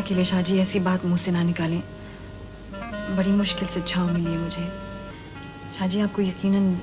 के लिए शाहजी ऐसी बात मुंह से ना निकालें। बड़ी मुश्किल से छाँव मिली है मुझे। शाहजी आपको यकीनन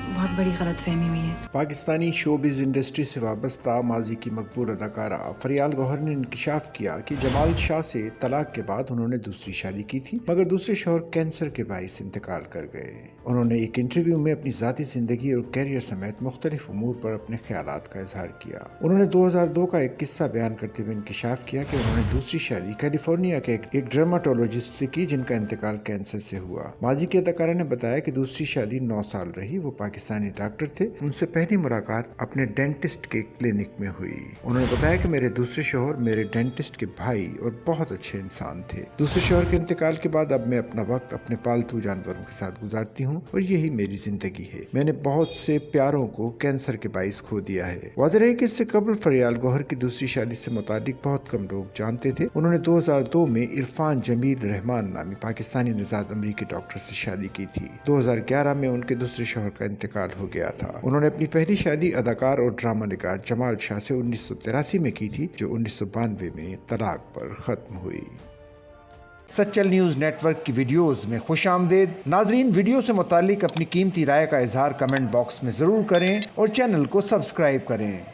बहुत बड़ी गलतफहमी हुई है। पाकिस्तानी शोबिज़ इंडस्ट्री से वाबस्ता माजी की मकबूल अदाकारा फरियाल गौहर ने इंकशाफ किया कि जमाल शाह से तलाक के बाद उन्होंने दूसरी शादी की थी, मगर दूसरे शौहर कैंसर के बाइस इंतकाल कर गए। उन्होंने एक इंटरव्यू में अपनी ज़ाती ज़िंदगी और कैरियर समेत मुख्तलिफ उमूर पर अपने ख्यालात का इजहार किया। उन्होंने 2002 का एक किस्सा बयान करते हुए इंकशाफ किया कि उन्होंने दूसरी शादी कैलिफोर्निया के एक ड्रामाटोलॉजिस्ट से की, जिनका इंतकाल कैंसर से हुआ। माजी की अदाकारा ने बताया कि दूसरी शादी 9 साल रही। वो पाकिस्तानी डॉक्टर थे। उनसे पहली मुलाकात अपने डेंटिस्ट के क्लिनिक में हुई। उन्होंने बताया कि मेरे दूसरे शौहर मेरे डेंटिस्ट के भाई और बहुत अच्छे इंसान थे। दूसरे शौहर के इंतकाल के बाद अब मैं अपना वक्त अपने पालतू जानवरों के साथ गुजारती हूँ और यही मेरी जिंदगी है। मैंने बहुत से प्यारों को कैंसर के बाइस खो दिया है। वाज़ेह है कि इससे कबल फरियाल गौहर की दूसरी शादी से मुतालिक बहुत कम लोग जानते थे। उन्होंने 2002 में इरफान जमील रहमान नामी पाकिस्तानी निजात अमरीकी डॉक्टर से शादी की थी। 2011 में उनके दूसरे शौहर का इंतकाल हो गया था। उन्होंने अपनी पहली शादी अदाकार और ड्रामा निगार जमाल शाह से 1983 में की थी, जो 1992 में तलाक पर खत्म हुई। सच्चल न्यूज़ नेटवर्क की वीडियोस में खुश आमदेद। नाजरीन, वीडियो से मुतालिक अपनी कीमती राय का इजहार कमेंट बॉक्स में ज़रूर करें और चैनल को सब्सक्राइब करें।